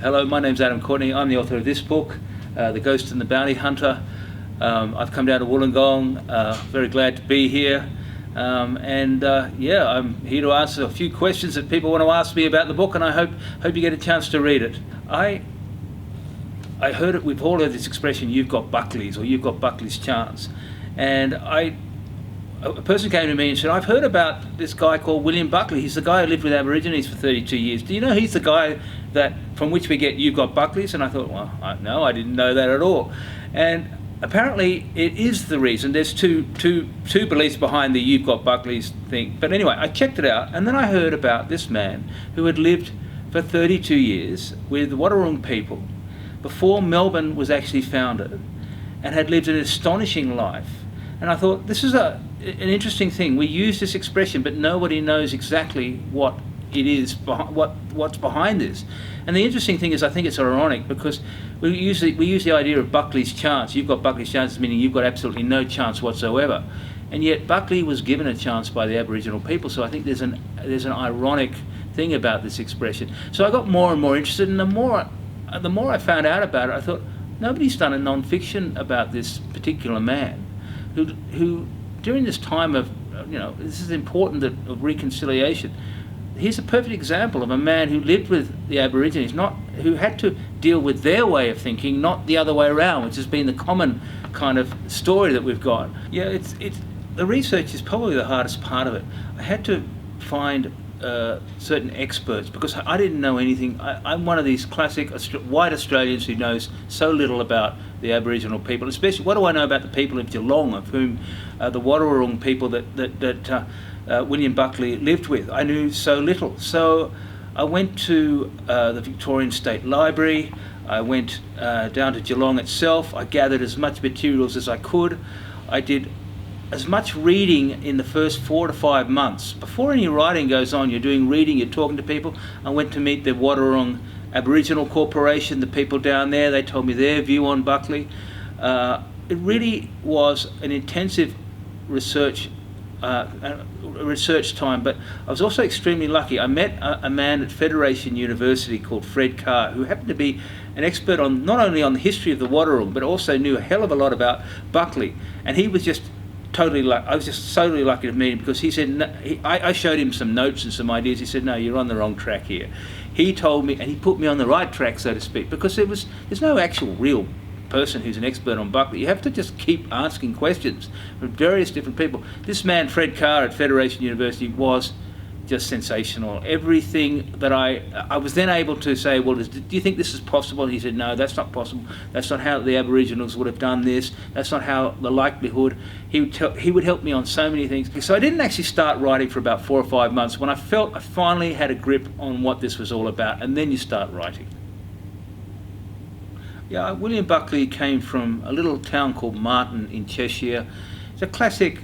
Hello, my name's Adam Courtenay. I'm the author of this book, The Ghost and the Bounty Hunter. I've come down to Wollongong, very glad to be here. I'm here to answer a few questions that people want to ask me about the book, and I hope you get a chance to read it. I heard it, we've all heard this expression, you've got Buckley's, or you've got Buckley's chance. And a person came to me and said, I've heard about this guy called William Buckley. He's the guy who lived with Aborigines for 32 years. Do you know he's the guy from which we get you've got Buckley's? And I thought, well, no, I didn't know that at all. And apparently it is the reason. There's two beliefs behind the you've got Buckley's thing. But anyway, I checked it out, and then I heard about this man who had lived for 32 years with the Wadawurrung people before Melbourne was actually founded, and had lived an astonishing life. And I thought, this is an interesting thing. We use this expression, but nobody knows exactly what it is, what's behind this. And the interesting thing is, I think it's ironic, because we use the idea of Buckley's chance. You've got Buckley's chance, meaning you've got absolutely no chance whatsoever. And yet Buckley was given a chance by the Aboriginal people. So I think there's an ironic thing about this expression. So I got more and more interested, and the more I found out about it, I thought, nobody's done a non-fiction about this particular man, who during this time of, this is important, of reconciliation. He's a perfect example of a man who lived with the Aborigines, who had to deal with their way of thinking, not the other way around, which has been the common kind of story that we've got. Yeah, the research is probably the hardest part of it. I had to find certain experts, because I didn't know anything. I'm one of these classic white Australians who knows so little about the Aboriginal people, especially what do I know about the people of Geelong, of whom the Wadawurrung people that William Buckley lived with. I knew so little. So I went to the Victorian State Library. I went down to Geelong itself. I gathered as much materials as I could. I did as much reading in the first 4 to 5 months. Before any writing goes on, you're doing reading, you're talking to people. I went to meet the Wadawurrung Aboriginal Corporation, the people down there. They told me their view on Buckley. It really was an intensive research time, but I was also extremely lucky. I met a man at Federation University called Fred Carr, who happened to be an expert on not only on the history of the Wadawurrung, but also knew a hell of a lot about Buckley. And he was just I was just totally lucky to meet him, because he said, I showed him some notes and some ideas. He said, no, you're on the wrong track here. He told me, and he put me on the right track, so to speak, because there's no actual real person who's an expert on Buckley. You have to just keep asking questions from various different people. This man, Fred Carr at Federation University, was just sensational. Everything that I was then able to say, well, do you think this is possible? And he said, no, that's not possible. That's not how the Aboriginals would have done this. That's not how the likelihood. He would help me on so many things. So I didn't actually start writing for about 4 or 5 months, when I felt I finally had a grip on what this was all about, and then you start writing. Yeah, William Buckley came from a little town called Marton in Cheshire. He's a classic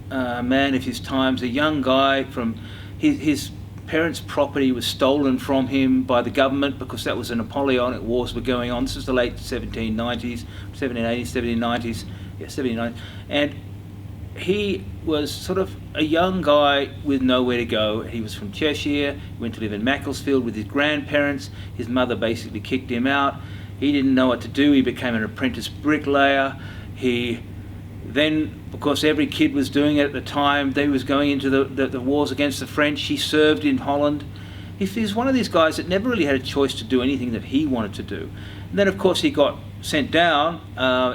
man of his times, a young guy from his parents' property was stolen from him by the government, because that was the Napoleonic Wars were going on. This is the late 1790s, 1780s, 1790s, yeah, 1790s. And he was sort of a young guy with nowhere to go. He was from Cheshire, he went to live in Macclesfield with his grandparents. His mother basically kicked him out. He didn't know what to do. He became an apprentice bricklayer. Then, of course, every kid was doing it at the time. They was going into the wars against the French. He served in Holland. He's one of these guys that never really had a choice to do anything that he wanted to do. And then, of course, he got sent down.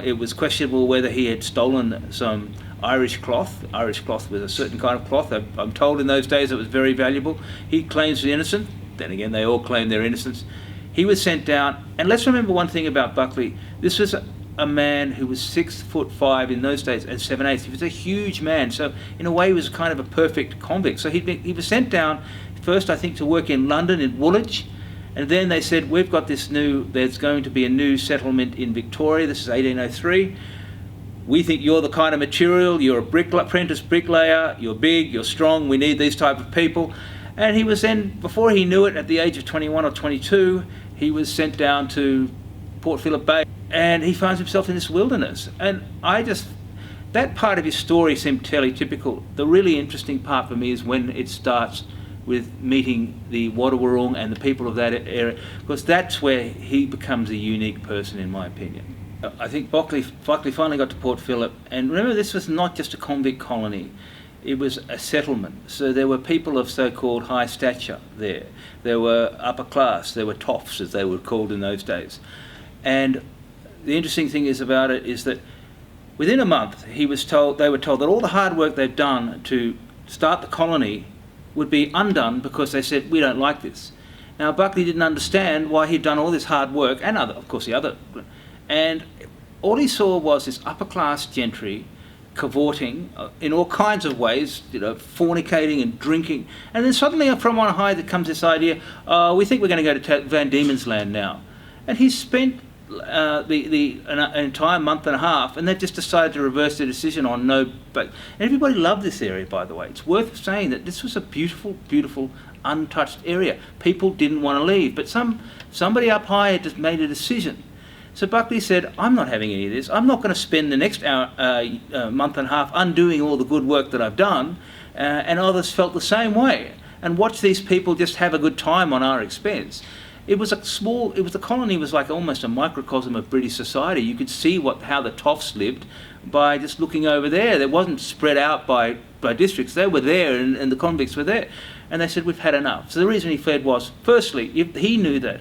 It was questionable whether he had stolen some Irish cloth. Irish cloth was a certain kind of cloth. I'm told in those days it was very valuable. He claims he's innocent. Then again, they all claim their innocence. He was sent down. And let's remember one thing about Buckley. This was a man who was 6'5" in those days and 7'8". He was a huge man, so in a way he was kind of a perfect convict. So he was sent down first, I think, to work in London, in Woolwich, and then they said, there's going to be a new settlement in Victoria. This is 1803. We think you're the kind of material. You're apprentice bricklayer. You're big. You're strong. We need these type of people. And he was then, before he knew it, at the age of 21 or 22, he was sent down to Port Phillip Bay. And he finds himself in this wilderness. And that part of his story seemed fairly typical. The really interesting part for me is when it starts with meeting the Wadawurrung and the people of that area, because that's where he becomes a unique person, in my opinion. I think Buckley finally got to Port Phillip, and remember, this was not just a convict colony, it was a settlement. So there were people of so-called high stature there. There were upper class, there were toffs, as they were called in those days. And the interesting thing is about it is that within a month they were told that all the hard work they'd done to start the colony would be undone because they said, we don't like this. Now Buckley didn't understand why he'd done all this hard work, and and all he saw was this upper class gentry cavorting in all kinds of ways, fornicating and drinking, and then suddenly from on high there comes this idea, we think we're going to go to Van Diemen's Land now. And he spent an entire month and a half, and they just decided to reverse their decision on no. But everybody loved this area, by the way. It's worth saying that this was a beautiful, beautiful, untouched area. People didn't want to leave, but somebody up high had just made a decision. So Buckley said, I'm not having any of this. I'm not going to spend the next month and a half undoing all the good work that I've done, and others felt the same way. And watch these people just have a good time on our expense. The colony was like almost a microcosm of British society. You could see how the toffs lived by just looking over there. They wasn't spread out by districts. They were there, and the convicts were there. And they said, we've had enough. So the reason he fled was, firstly, he knew that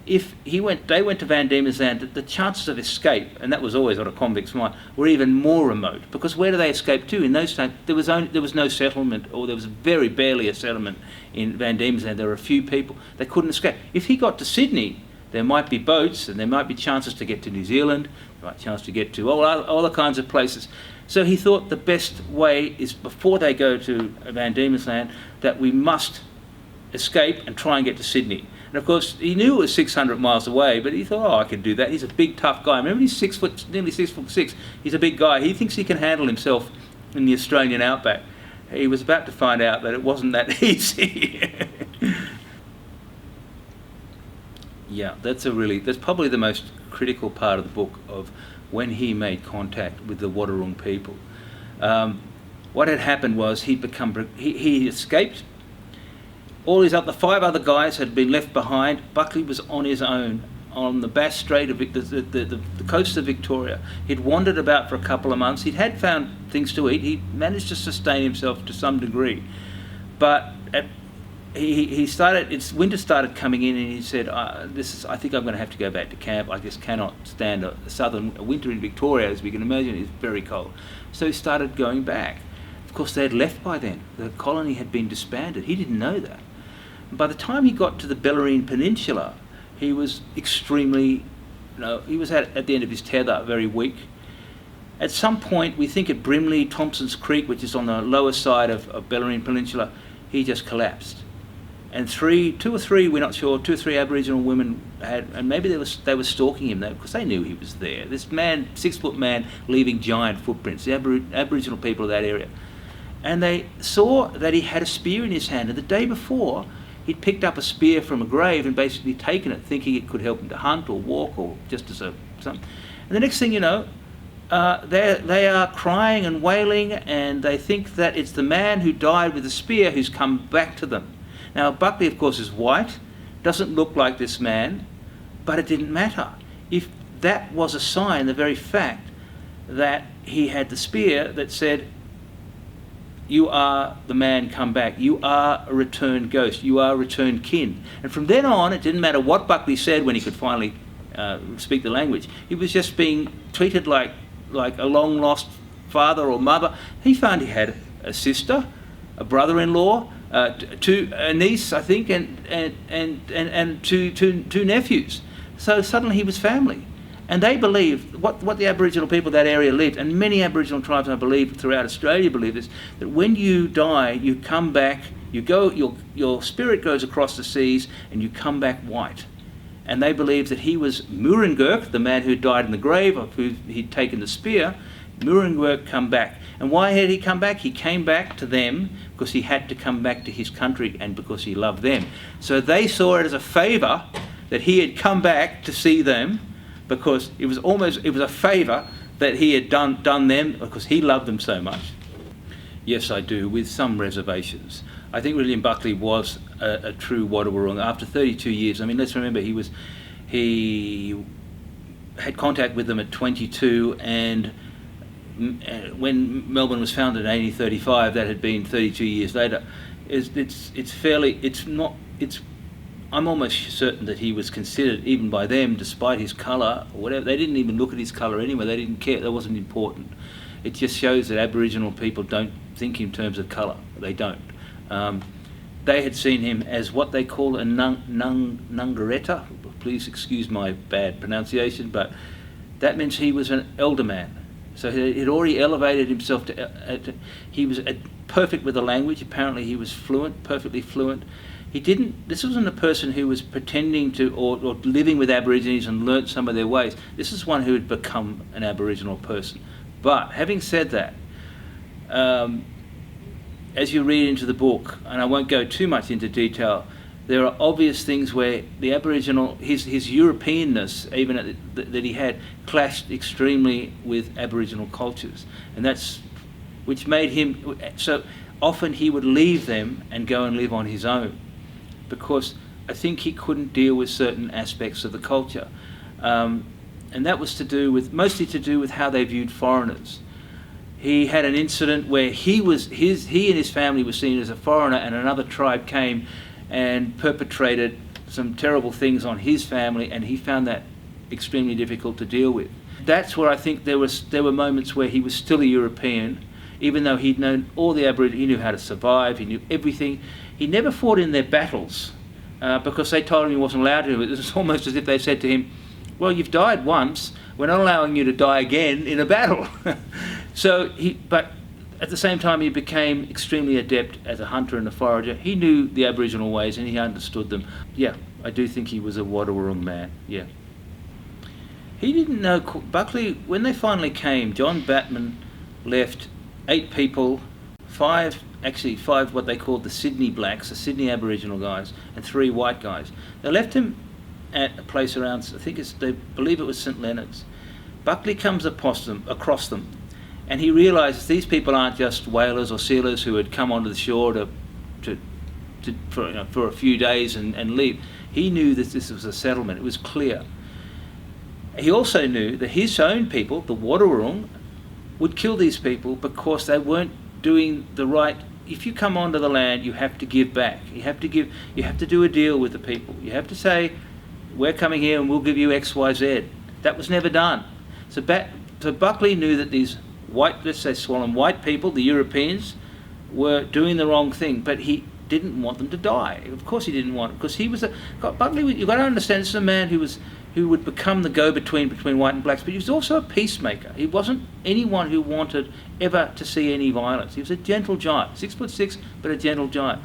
if they went to Van Diemen's Land, the chances of escape, and that was always on a convict's mind, were even more remote. Because where do they escape to? In those times, there was no settlement, or there was very barely a settlement in Van Diemen's Land. There were a few people. They couldn't escape. If he got to Sydney, there might be boats, and there might be chances to get to New Zealand, there might be chance to get to all other kinds of places. So he thought the best way is, before they go to Van Diemen's Land, that we must escape and try and get to Sydney. And of course, he knew it was 600 miles away, but he thought, I can do that. He's a big, tough guy. Remember, he's nearly 6'6". He's a big guy. He thinks he can handle himself in the Australian outback. He was about to find out that it wasn't that easy. Yeah, that's probably the most critical part of the book, of when he made contact with the Wadawurrung people. What had happened was he escaped. All the 5 other guys had been left behind. Buckley was on his own on the Bass Strait of the coast of Victoria. He'd wandered about for a couple of months. He'd found things to eat. He managed to sustain himself to some degree, but winter started coming in, and he said, I think I'm going to have to go back to camp. I just cannot stand a winter in Victoria, as we can imagine, is very cold. So he started going back. Of course, they had left by then. The colony had been disbanded. He didn't know that. By the time he got to the Bellarine Peninsula, he was extremely, he was at the end of his tether, very weak. At some point, we think at Brimley, Thompson's Creek, which is on the lower side of Bellarine Peninsula, he just collapsed. And 2 or 3, we're not sure, 2 or 3 Aboriginal women and maybe they were stalking him there because they knew he was there. This man, 6-foot man, leaving giant footprints, the Aboriginal people of that area. And they saw that he had a spear in his hand, and the day before, he'd picked up a spear from a grave and basically taken it, thinking it could help him to hunt or walk or just as something. And the next thing you know, they are crying and wailing, and they think that it's the man who died with the spear who's come back to them. Now, Buckley, of course, is white, doesn't look like this man, but it didn't matter. If that was a sign, the very fact that he had the spear that said, you are the man come back, you are a returned ghost, you are a returned kin. And from then on, it didn't matter what Buckley said when he could finally speak the language. He was just being treated like a long-lost father or mother. He found he had a sister, a brother-in-law, a niece, I think, and two nephews. So suddenly he was family. And they believed, what the Aboriginal people of that area lived, and many Aboriginal tribes, I believe, throughout Australia believe this, that when you die, you come back, your spirit goes across the seas, and you come back white. And they believed that he was Murungurk, the man who died in the grave, of who he'd taken the spear. Murungurk come back. And why had he come back? He came back to them because he had to come back to his country and because he loved them. So they saw it as a favour that he had come back to see them, because it was a favour that he had done them because he loved them so much. Yes, I do, with some reservations. I think William Buckley was a true Wadawurrung. After 32 years, I mean, let's remember he had contact with them at 22, and when Melbourne was founded in 1835, that had been 32 years later. I'm almost certain that he was considered, even by them, despite his colour or whatever. They didn't even look at his colour anyway. They didn't care. That wasn't important. It just shows that Aboriginal people don't think in terms of colour. They don't. They had seen him as what they call a nungaretta. Please excuse my bad pronunciation, but that means he was an elder man. So he'd already elevated himself to he was perfect with the language. Apparently he was fluent, perfectly fluent. This wasn't a person who was pretending to or living with Aborigines and learnt some of their ways. This is one who had become an Aboriginal person. But having said that, as you read into the book, and I won't go too much into detail, there are obvious things where the Aboriginal, his Europeanness, even that he had, clashed extremely with Aboriginal cultures, and which made him so often he would leave them and go and live on his own, because I think he couldn't deal with certain aspects of the culture, and that was mostly to do with how they viewed foreigners. He had an incident where he and his family were seen as a foreigner, and another tribe came and perpetrated some terrible things on his family, and he found that extremely difficult to deal with. That's where I think there were moments where he was still a European, even though he'd known all the Aboriginal. He knew how to survive, he knew everything. He never fought in their battles because they told him he wasn't allowed to. It was almost as if they said to him, well, you've died once, we're not allowing you to die again in a battle. But at the same time, he became extremely adept as a hunter and a forager. He knew the Aboriginal ways and he understood them. Yeah, I do think he was a Wadawurrung man, yeah. He didn't know, Buckley, when they finally came, John Batman left 8 people, 5 what they called the Sydney blacks, the Sydney Aboriginal guys, and 3 white guys. They left him at a place around, they believe it was St Leonard's. Buckley comes across them, and he realises these people aren't just whalers or sealers who had come onto the shore for a few days and leave. He knew that this was a settlement. It was clear. He also knew that his own people, the Wadawurrung, would kill these people because they weren't doing the right. If you come onto the land, you have to give back. You have to do a deal with the people. You have to say, we're coming here and we'll give you X, Y, Z. That was never done. So Buckley knew that these white people, the Europeans, were doing the wrong thing, but he didn't want them to die. Of course he didn't want it, because Buckley, you've got to understand, this is a man who would become the go-between between white and blacks, but he was also a peacemaker. He wasn't anyone who wanted ever to see any violence. He was a gentle giant, 6'6", but a gentle giant.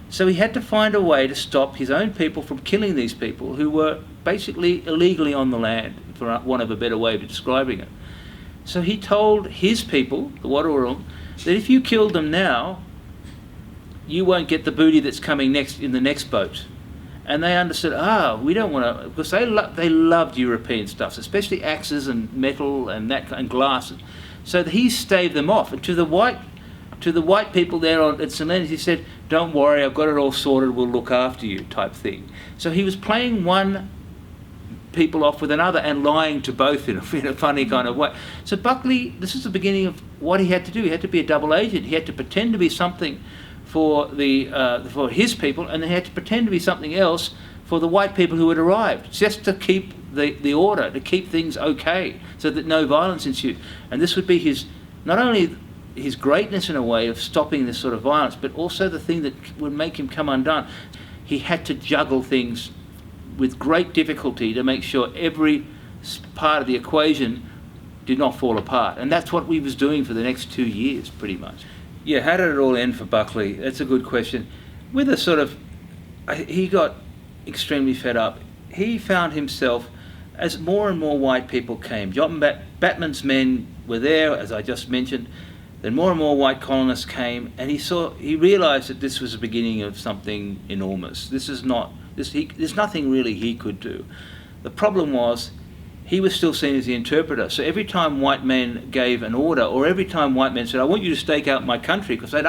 So he had to find a way to stop his own people from killing these people who were basically illegally on the land, for want of a better way of describing it. So he told his people, the Wadawurrung, that if you killed them now, you won't get the booty that's coming next in the next boat. And they understood, we don't want to, because they loved European stuff, especially axes and metal and glass. So he staved them off. And to the white people there at St Leonard's, he said, don't worry, I've got it all sorted, we'll look after you, type thing. So he was playing one people off with another and lying to both in a funny kind of way. So Buckley, this is the beginning of what he had to do. He had to be a double agent. He had to pretend to be something for his people, and then he had to pretend to be something else for the white people who had arrived, just to keep the order, to keep things okay, so that no violence ensued. And this would be not only his greatness in a way of stopping this sort of violence, but also the thing that would make him come undone. He had to juggle things with great difficulty to make sure every part of the equation did not fall apart. And that's what we was doing for the next 2 years, pretty much. Yeah, how did it all end for Buckley? That's a good question. He got extremely fed up. He found himself, as more and more white people came, John Batman's men were there, as I just mentioned, then more and more white colonists came, and he realised that this was the beginning of something enormous. There's nothing really he could do. The problem was, he was still seen as the interpreter. So every time white men gave an order, or every time white men said, I want you to stake out my country, because they'd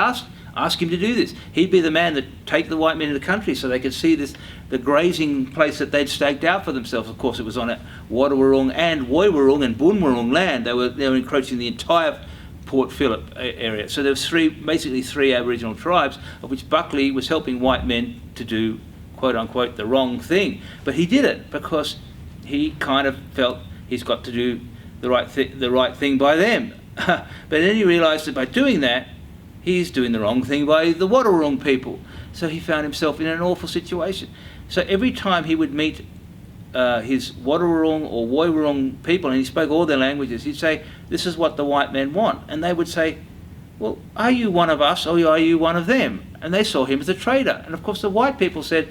Ask him to do this. He'd be the man that take the white men into the country so they could see the grazing place that they'd staked out for themselves. Of course, it was on a Wadawurrung and Wadawurrung and Bunwurrung land. They were encroaching the entire Port Phillip area. So there was basically three Aboriginal tribes, of which Buckley was helping white men to do, quote unquote, the wrong thing. But he did it because he kind of felt he's got to do the right thing by them. But then he realised that by doing that, he's doing the wrong thing by the Wadawurrung people. So he found himself in an awful situation. So every time he would meet his Wadawurrung or Woiwurrung people, and he spoke all their languages, he'd say, this is what the white men want. And they would say, well, are you one of us or are you one of them? And they saw him as a traitor. And of course the white people said,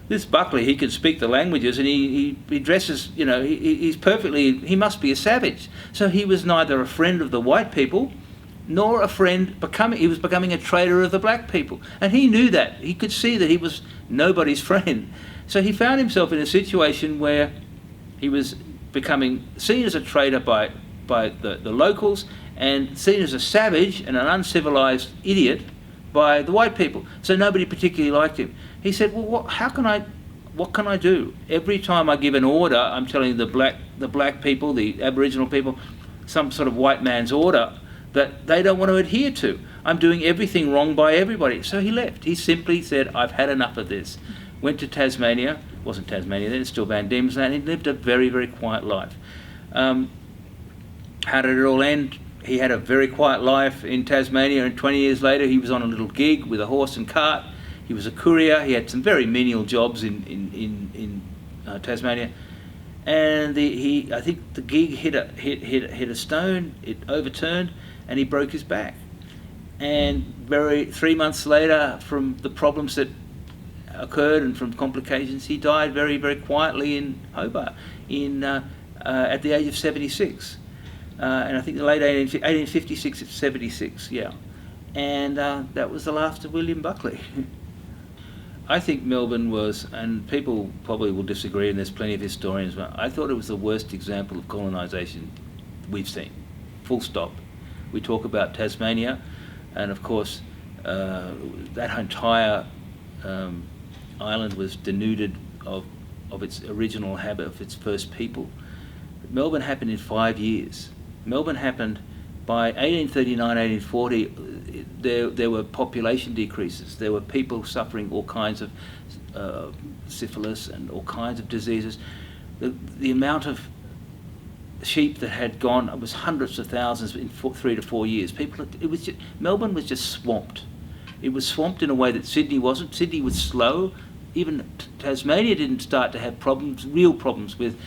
this Buckley, he can speak the languages and he dresses, he must be a savage. So he was neither a friend of the white people nor a friend, he was becoming a traitor of the black people. And he knew that. He could see that he was nobody's friend. So he found himself in a situation where he was becoming seen as a traitor by the locals and seen as a savage and an uncivilized idiot by the white people. So nobody particularly liked him. He said, well, what can I do? Every time I give an order, I'm telling the black people, the Aboriginal people, some sort of white man's order that they don't want to adhere to. I'm doing everything wrong by everybody. So he left. He simply said, I've had enough of this. Went to Tasmania. It wasn't Tasmania then, it's still Van Diemen's Land. He lived a very, very quiet life. How did it all end? He had a very quiet life in Tasmania, and 20 years later he was on a little gig with a horse and cart. He was a courier. He had some very menial jobs in Tasmania. And I think the gig hit a stone, it overturned, and he broke his back. And 3 months later, from the problems that occurred and from complications, he died very, very quietly in Hobart at the age of 76. And I think the late 1856 at 76, yeah. And that was the last of William Buckley. I think Melbourne was, and people probably will disagree, and there's plenty of historians, but I thought it was the worst example of colonisation we've seen, full stop. We talk about Tasmania, and of course that entire island was denuded of its original habit, of its first people. But Melbourne happened in 5 years. Melbourne happened by 1839, 1840, there were population decreases. There were people suffering all kinds of syphilis and all kinds of diseases. The amount of sheep that had gone, it was hundreds of thousands in 3 to 4 years. Melbourne was just swamped. It was swamped in a way that Sydney wasn't. Sydney was slow. Even Tasmania didn't start to have problems, real problems with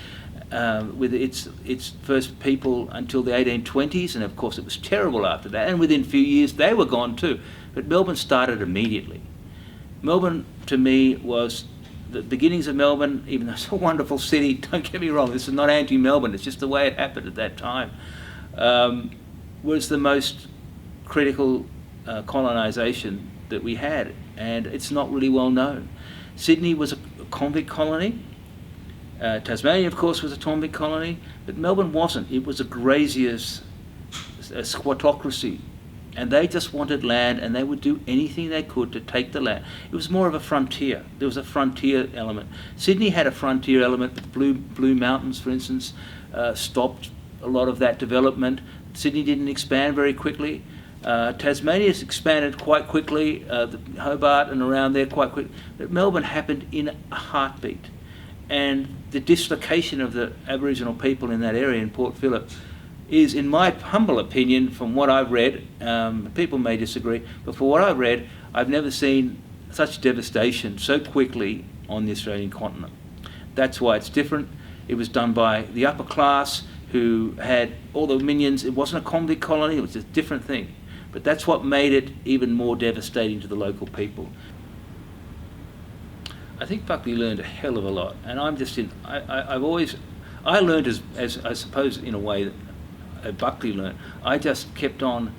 its first people until the 1820s, and of course it was terrible after that, and within a few years they were gone too. But Melbourne started immediately. Melbourne, to me, was the beginnings of Melbourne, even though it's a wonderful city, don't get me wrong, this is not anti-Melbourne, it's just the way it happened at that time, was the most critical colonisation that we had, and it's not really well known. Sydney was a convict colony. Tasmania, of course, was a convict colony, but Melbourne wasn't. It was a grazier's squattocracy, and they just wanted land, and they would do anything they could to take the land. It was more of a frontier. There was a frontier element. Sydney had a frontier element. The Blue Mountains, for instance, stopped a lot of that development. Sydney didn't expand very quickly. Tasmania's expanded quite quickly, Hobart and around there quite quickly. But Melbourne happened in a heartbeat. And the dislocation of the Aboriginal people in that area in Port Phillip is, in my humble opinion, from what I've read, people may disagree, but for what I've read, I've never seen such devastation so quickly on the Australian continent. That's why it's different. It was done by the upper class who had all the minions. It wasn't a convict colony, it was a different thing. But that's what made it even more devastating to the local people. I think Buckley learned a hell of a lot, and I'm just I learned as I suppose in a way that Buckley learned. I just kept on.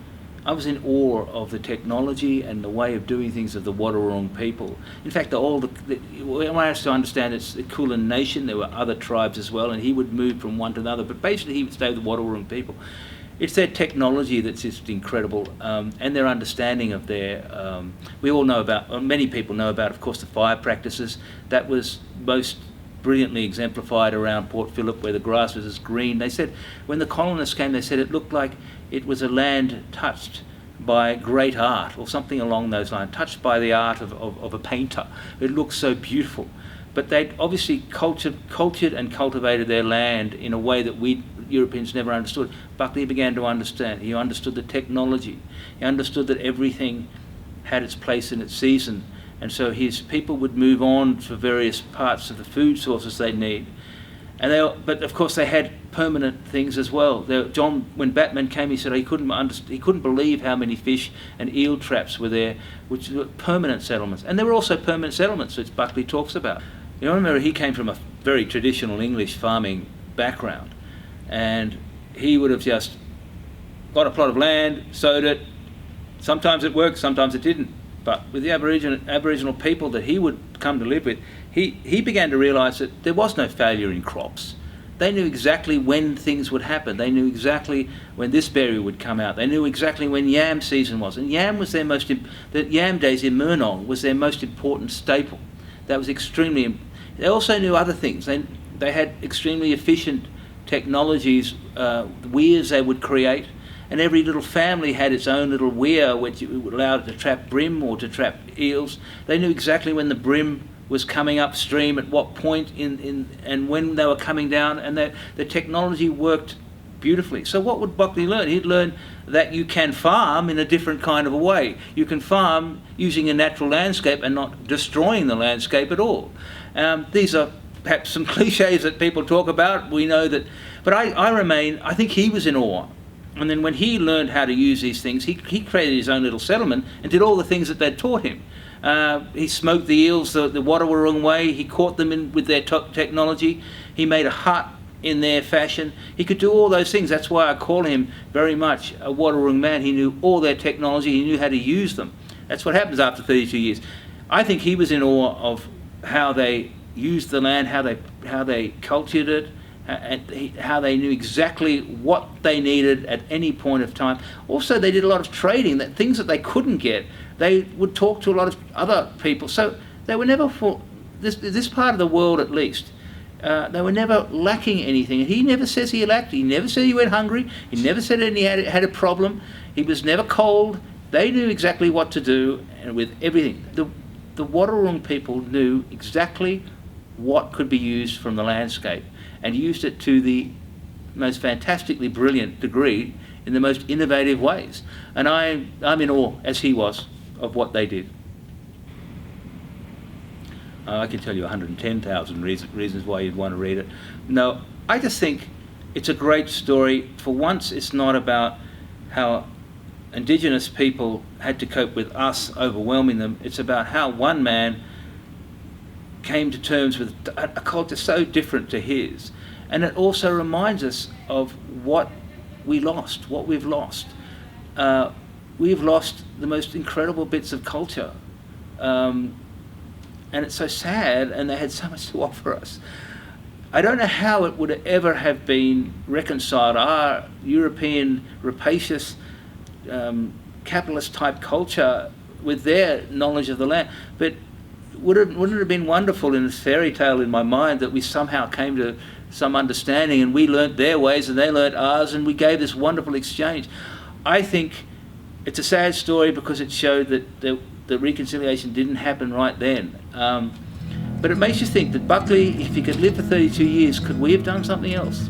I was in awe of the technology and the way of doing things of the Wadawurrung people. In fact, when I used to understand it's the Kulin nation, there were other tribes as well, and he would move from one to another, but basically he would stay with the Wadawurrung people. it's their technology that's just incredible, and their understanding of their. We all know about, many people know about, of course, the fire practices. That was most brilliantly exemplified around Port Phillip, where the grass was as green. They said, when the colonists came, they said it looked like it was a land touched by great art, or something along those lines, touched by the art of a painter. It looked so beautiful. But they'd obviously cultured and cultivated their land in a way that we Europeans never understood. Buckley began to understand. He understood the technology. He understood that everything had its place in its season. And so his people would move on for various parts of the food sources they need. But of course they had permanent things as well. When Batman came, he said he couldn't believe how many fish and eel traps were there, which were permanent settlements. And there were also permanent settlements, which Buckley talks about. You know, remember, he came from a very traditional English farming background, and he would have just got a plot of land, sowed it. Sometimes it worked, sometimes it didn't. But with the Aboriginal people that he would come to live with, he began to realise that there was no failure in crops. They knew exactly when things would happen. They knew exactly when this berry would come out. They knew exactly when yam season was. And yam was the yam days in Murnong was their most important staple. That was extremely. They also knew other things. They had extremely efficient technologies, weirs they would create, and every little family had its own little weir which allowed it to trap bream or to trap eels. They knew exactly when the bream was coming upstream, at what point and when they were coming down, and the technology worked beautifully. So what would Buckley learn? He'd learn that you can farm in a different kind of a way. You can farm using a natural landscape and not destroying the landscape at all. These are perhaps some cliches that people talk about. We know that, but I think he was in awe. And then when he learned how to use these things, he created his own little settlement and did all the things that they'd taught him. He smoked the eels the Wadawurrung way. He caught them with their technology. He made a hut in their fashion. He could do all those things. That's why I call him very much a Wadawurrung man. He knew all their technology. He knew how to use them. That's what happens after 32 years. I think he was in awe of how they used the land, how they cultured it, and how they knew exactly what they needed at any point of time. Also, they did a lot of trading, that things that they couldn't get, they would talk to a lot of other people. So they were never, for this part of the world at least, they were never lacking anything. He never says he lacked. He never said he went hungry. He never said he had a problem. He was never cold. They knew exactly what to do, and with everything. The Wadawurrung people knew exactly what could be used from the landscape, and used it to the most fantastically brilliant degree in the most innovative ways. And I'm in awe, as he was, of what they did. I can tell you 110,000 reasons why you'd want to read it. No, I just think it's a great story. For once, it's not about how Indigenous people had to cope with us overwhelming them. It's about how one man came to terms with a culture so different to his. And it also reminds us of what we've lost. We've lost the most incredible bits of culture. And it's so sad, and they had so much to offer us. I don't know how it would ever have been reconciled, our European rapacious capitalist type culture with their knowledge of the land. But wouldn't it have been wonderful in this fairy tale in my mind that we somehow came to some understanding, and we learnt their ways and they learnt ours, and we gave this wonderful exchange. I think it's a sad story because it showed that the reconciliation didn't happen right then. But it makes you think that Buckley, if he could live for 32 years, could we have done something else?